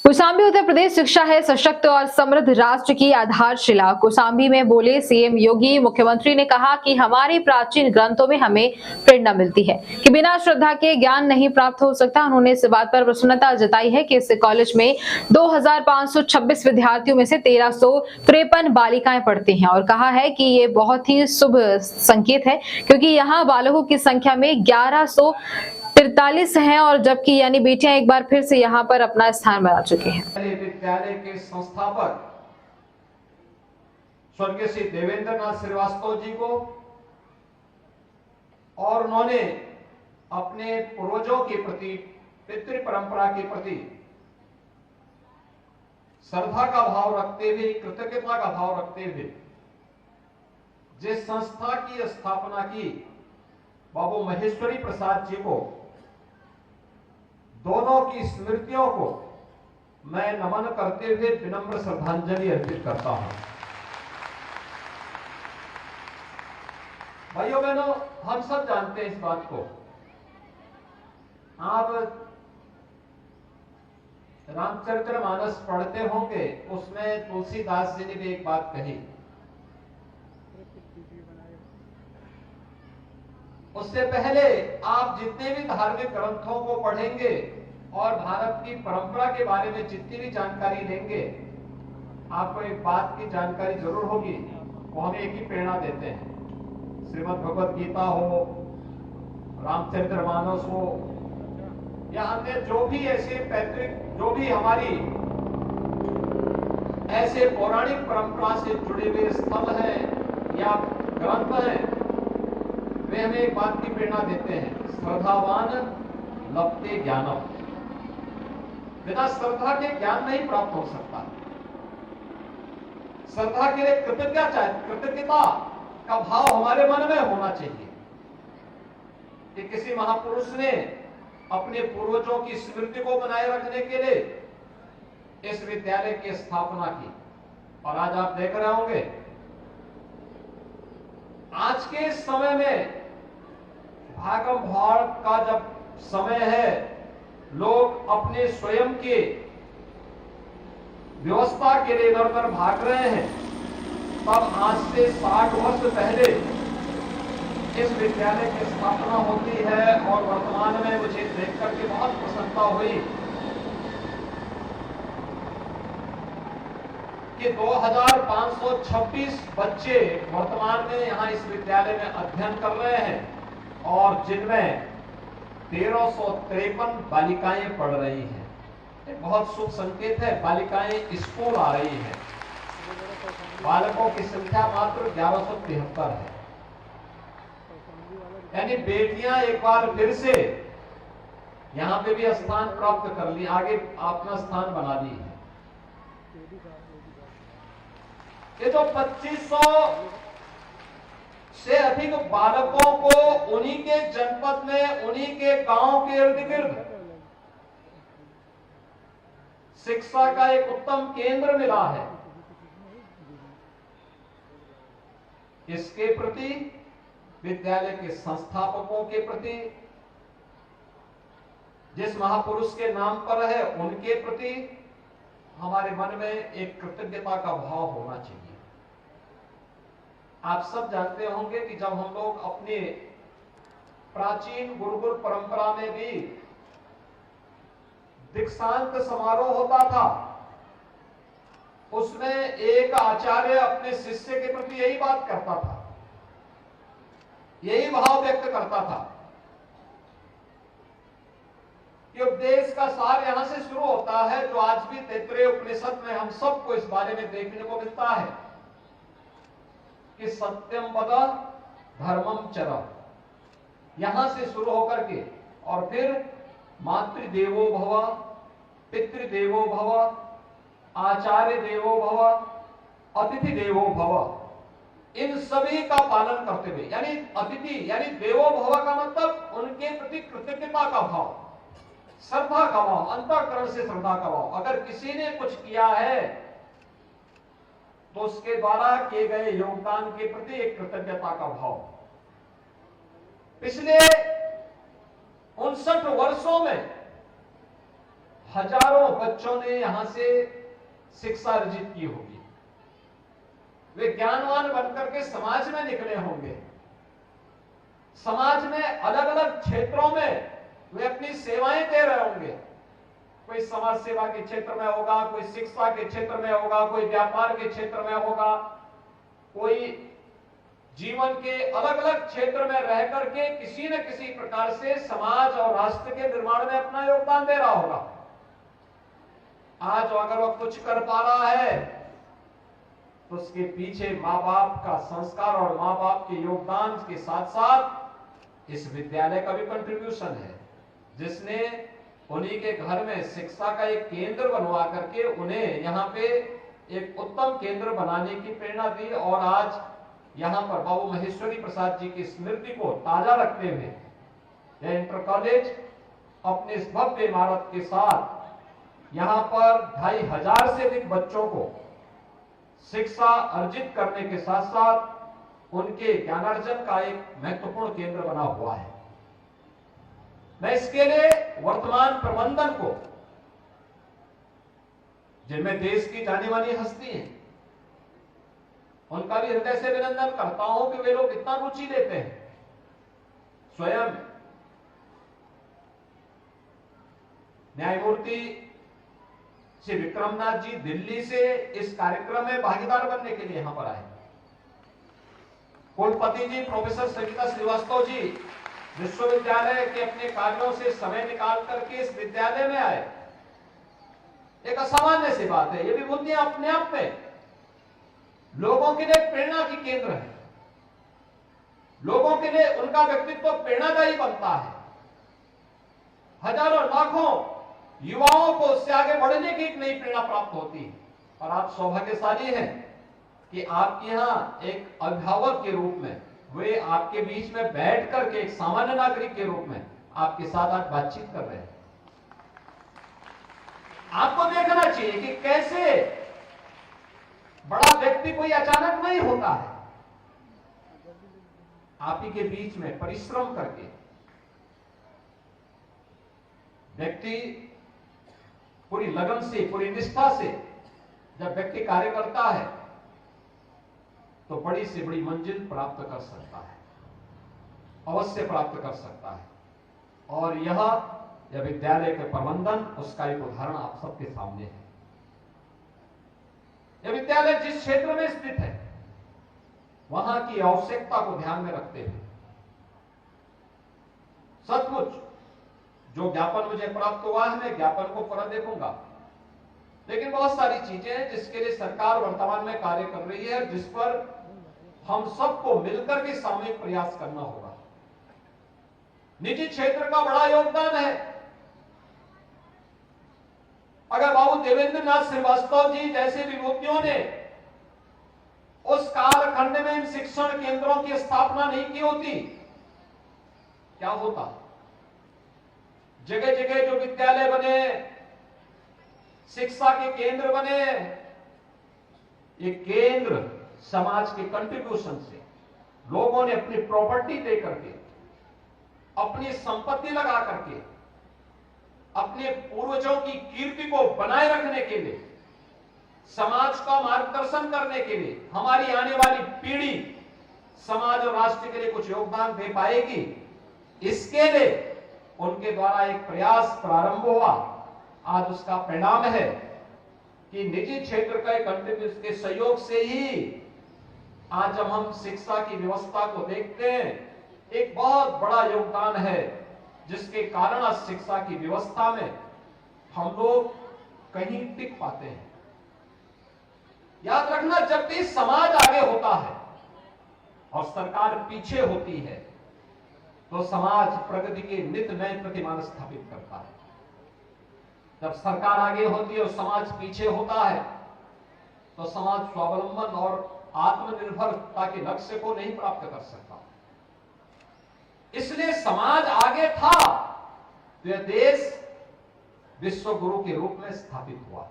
कौशाम्बी उत्तर प्रदेश शिक्षा है सशक्त और समृद्ध राष्ट्र की आधारशिला। कौशाम्बी में बोले सीएम योगी। मुख्यमंत्री ने कहा कि हमारे प्राचीन ग्रंथों में हमें प्रेरणा मिलती है कि बिना श्रद्धा के ज्ञान नहीं प्राप्त हो सकता। उन्होंने इस बात पर प्रसन्नता जताई है कि इस कॉलेज में 2526 विद्यार्थियों में से 1353 बालिकाएं पढ़ती हैं और कहा है कि ये बहुत ही शुभ संकेत है क्योंकि यहाँ बालकों की संख्या में 1143 हैं और जबकि यानी बेटियां एक बार फिर से यहाँ पर अपना स्थान बना चुकी हैं। विद्यालय के संस्थापक स्वर्गीय श्री देवेंद्र नाथ श्रीवास्तव जी को और उन्होंने अपने पूर्वजों के प्रति, पितृ परंपरा के प्रति श्रद्धा का भाव रखते हुए, कृतज्ञता का भाव रखते हुए जिस संस्था की स्थापना की, बाबू महेश्वरी प्रसाद जी को, दोनों की स्मृतियों को मैं नमन करते हुए विनम्र श्रद्धांजलि अर्पित करता हूं। भाइयों बहनों, हम सब जानते हैं इस बात को। आप रामचरितमानस पढ़ते होंगे, उसमें तुलसीदास जी ने भी एक बात कही। उससे पहले आप जितने भी धार्मिक ग्रंथों को पढ़ेंगे और भारत की परंपरा के बारे में जितनी भी जानकारी लेंगे, आपको एक बात की जानकारी जरूर होगी, वो हमें एक ही प्रेरणा देते हैं। श्रीमद् भगवत गीता हो, रामचरितमानस हो या अन्य जो भी ऐसे पैतृक, जो भी हमारी ऐसे पौराणिक परंपरा से जुड़े हुए स्थल हैं या ग्रंथ हैं, वे हमें एक बात की प्रेरणा देते हैं, श्रद्धावान लभते ज्ञानम। बिना श्रद्धा के ज्ञान नहीं प्राप्त हो सकता। श्रद्धा के लिए कृतज्ञता का भाव हमारे मन में होना चाहिए कि किसी महापुरुष ने अपने पूर्वजों की स्मृति को बनाए रखने के लिए इस विद्यालय की स्थापना की। और आज आप देख रहे होंगे, आज के समय में भागम भाड़ का जब समय है, लोग अपने स्वयं के व्यवस्था के लिए इधर उधर भाग रहे हैं, तब आज से 60 वर्ष पहले इस विद्यालय की स्थापना होती है और वर्तमान में मुझे देख करके बहुत प्रसन्नता हुई कि 2526 बच्चे वर्तमान में यहां इस विद्यालय में अध्ययन कर रहे हैं और जिनमें 1353 बालिकाएं पढ़ रही हैं। एक बहुत शुभ संकेत है, बालिकाएं स्कूल आ रही हैं। बालकों की संख्या मात्र 1173 है, यानी बेटियां एक बार फिर से यहां पे भी स्थान प्राप्त कर ली, आगे अपना स्थान बना ली है। ये जो 2500 से अधिक बालकों को उन्हीं के जनपद में, उन्हीं के गांव के इर्द गिर्द शिक्षा का एक उत्तम केंद्र मिला है, इसके प्रति, विद्यालय के संस्थापकों के प्रति, जिस महापुरुष के नाम पर है उनके प्रति हमारे मन में एक कृतज्ञता का भाव होना चाहिए। आप सब जानते होंगे कि जब हम लोग अपने प्राचीन गुरुकुल परंपरा में भी दीक्षांत समारोह होता था, उसमें एक आचार्य अपने शिष्य के प्रति यही बात करता था, यही भाव व्यक्त करता था कि उपदेश का सार यहां से शुरू होता है, जो आज भी तैत्तिरीय उपनिषद में हम सबको इस बारे में देखने को मिलता है कि सत्यम वद धर्मम चर, यहां से शुरू होकर के और फिर मातृदेवो भव, पितृदेवो भव, आचार्य देवो भव, अतिथि देवो भव, इन सभी का पालन करते हुए, यानी अतिथि यानी देवो भव का मतलब उनके प्रति कृतज्ञता का भाव, श्रद्धा का भाव, अंतःकरण से श्रद्धा का भाव। अगर किसी ने कुछ किया है तो उसके द्वारा किए गए योगदान के प्रति एक कृतज्ञता का भाव। पिछले 59 वर्षों में हजारों बच्चों ने यहां से शिक्षा अर्जित की होगी। वे ज्ञानवान बनकर के समाज में निकले होंगे। समाज में अलग अलग क्षेत्रों में वे अपनी सेवाएं दे रहे होंगे। कोई समाज सेवा के क्षेत्र में होगा, कोई शिक्षा के क्षेत्र में होगा, कोई व्यापार के क्षेत्र में होगा, कोई जीवन के अलग अलग क्षेत्र में रह करके किसी न किसी प्रकार से समाज और राष्ट्र के निर्माण में अपना योगदान दे रहा होगा। आज अगर वह कुछ कर पा रहा है तो उसके पीछे माँ बाप का संस्कार और माँ बाप के योगदान के साथ साथ इस विद्यालय का भी कंट्रीब्यूशन है, जिसने उन्हीं के घर में शिक्षा का एक केंद्र बनवा करके उन्हें यहाँ पे एक उत्तम केंद्र बनाने की प्रेरणा दी। और आज यहाँ पर बाबू महेश्वरी प्रसाद जी की स्मृति को ताजा रखते हुए यह इंटर कॉलेज अपने इस भव्य इमारत के साथ यहाँ पर 2500 से अधिक बच्चों को शिक्षा अर्जित करने के साथ साथ उनके ज्ञानार्जन का एक महत्वपूर्ण केंद्र बना हुआ है। मैं इसके लिए वर्तमान प्रबंधन को, जिनमें देश की जानी मानी हस्ती है, उनका भी हृदय से अभिनंदन करता हूं कि वे लोग इतना रुचि लेते हैं। स्वयं न्यायमूर्ति श्री विक्रमनाथ जी दिल्ली से इस कार्यक्रम में भागीदार बनने के लिए यहां पर आए। कुलपति जी प्रोफेसर सविता श्रीवास्तव जी विश्वविद्यालय के अपने कार्यों से समय निकाल करके इस विद्यालय में आए। एक असामान्य सी बात है। ये विभूतियां अपने आप में लोगों के लिए प्रेरणा की केंद्र है। लोगों के लिए उनका व्यक्तित्व प्रेरणादायी बनता है। हजारों लाखों युवाओं को उससे आगे बढ़ने की एक नई प्रेरणा प्राप्त होती है। और आप सौभाग्यशाली हैं कि आपके यहां एक अभिभावक के रूप में वे आपके बीच में बैठ करके एक सामान्य नागरिक के रूप में आपके साथ आज बातचीत कर रहे हैं। आपको देखना चाहिए कि कैसे बड़ा व्यक्ति कोई अचानक नहीं होता है। आप ही के बीच में परिश्रम करके व्यक्ति पूरी लगन से, पूरी निष्ठा से जब व्यक्ति कार्य करता है तो बड़ी से बड़ी मंजिल प्राप्त कर सकता है, अवश्य प्राप्त कर सकता है। और यह विद्यालय के प्रबंधन उसका एक उदाहरण आप सबके सामने है। यह विद्यालय जिस क्षेत्र में स्थित है वहां की आवश्यकता को ध्यान में रखते हुए सचमुच जो ज्ञापन मुझे प्राप्त हुआ है, मैं ज्ञापन को पूरा देखूंगा, लेकिन बहुत सारी चीजें हैं जिसके लिए सरकार वर्तमान में कार्य कर रही है, जिस पर हम सबको मिलकर के सामूहिक प्रयास करना होगा। निजी क्षेत्र का बड़ा योगदान है। अगर बाबू देवेंद्र नाथ श्रीवास्तव जी जैसे विभूतियों ने उस कालखंड में इन शिक्षण केंद्रों की स्थापना नहीं की होती, क्या होता? जगह जगह जो विद्यालय बने, शिक्षा के केंद्र बने, ये केंद्र समाज के कंट्रीब्यूशन से लोगों ने अपनी प्रॉपर्टी दे करके, अपनी संपत्ति लगा करके, अपने पूर्वजों की कीर्ति को बनाए रखने के लिए, समाज का मार्गदर्शन करने के लिए, हमारी आने वाली पीढ़ी समाज और राष्ट्र के लिए कुछ योगदान दे पाएगी, इसके लिए उनके द्वारा एक प्रयास प्रारंभ हुआ। आज उसका परिणाम है कि निजी क्षेत्र का कंट्रीब्यूशन के सहयोग से ही आज जब हम शिक्षा की व्यवस्था को देखते हैं, एक बहुत बड़ा योगदान है, जिसके कारण आज शिक्षा की व्यवस्था में हम लोग कहीं टिक पाते हैं। याद रखना, जब भी समाज आगे होता है और सरकार पीछे होती है तो समाज प्रगति के नित नए प्रतिमान स्थापित करता है। जब सरकार आगे होती है और समाज पीछे होता है तो समाज स्वावलंबन और आत्मनिर्भरता के लक्ष्य को नहीं प्राप्त कर सकता। इसलिए समाज आगे था तो यह देश विश्व गुरु के रूप में स्थापित हुआ।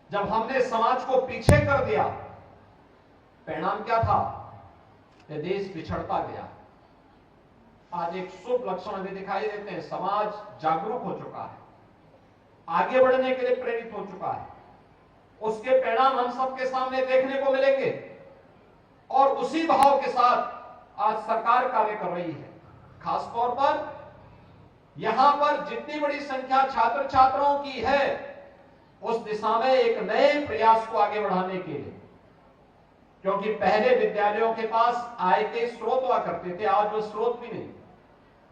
जब हमने समाज को पीछे कर दिया, परिणाम क्या था? यह देश पिछड़ता गया। आज एक शुभ लक्षण हमें दिखाई देते हैं, समाज जागरूक हो चुका है, आगे बढ़ने के लिए प्रेरित हो चुका है। उसके परिणाम हम सबके सामने देखने को मिलेंगे और उसी भाव के साथ आज सरकार कार्य कर रही है। खासतौर पर यहां पर जितनी बड़ी संख्या छात्र छात्राओं की है, उस दिशा में एक नए प्रयास को आगे बढ़ाने के लिए, क्योंकि पहले विद्यालयों के पास आय के स्रोत हुआ करते थे, आज वो स्रोत भी नहीं,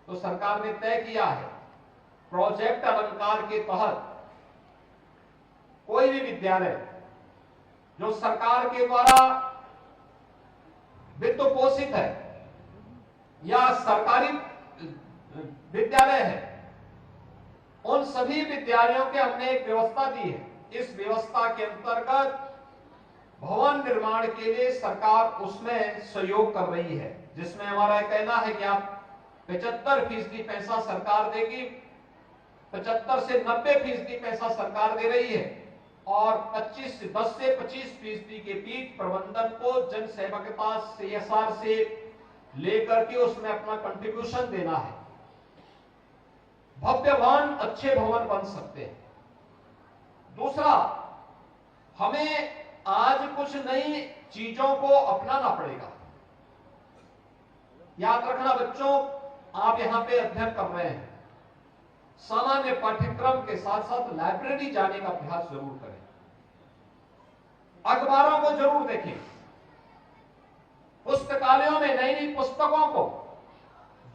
तो सरकार ने तय किया है प्रोजेक्ट अलंकार के तहत कोई भी विद्यालय जो सरकार के द्वारा वित्त पोषित है या सरकारी विद्यालय है, उन सभी विद्यालयों के हमने एक व्यवस्था दी है। इस व्यवस्था के अंतर्गत भवन निर्माण के लिए सरकार उसमें सहयोग कर रही है, जिसमें हमारा कहना है कि आप 75% पैसा सरकार देगी, 75 से 90% पैसा सरकार दे रही है और 10 से 25% के बीच प्रबंधन को जन सेवकता CSR से लेकर के उसमें अपना कंट्रीब्यूशन देना है। भव्य भवन, अच्छे भवन बन सकते हैं। दूसरा, हमें आज कुछ नई चीजों को अपनाना पड़ेगा। याद रखना बच्चों, आप यहां पे अध्ययन कर रहे हैं, सामान्य पाठ्यक्रम के साथ साथ लाइब्रेरी जाने का अभ्यास जरूर करें, अखबारों को जरूर देखें, पुस्तकालयों में नई नई पुस्तकों को,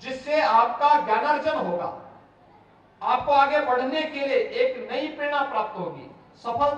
जिससे आपका ज्ञानार्जन होगा, आपको आगे बढ़ने के लिए एक नई प्रेरणा प्राप्त होगी। सफलता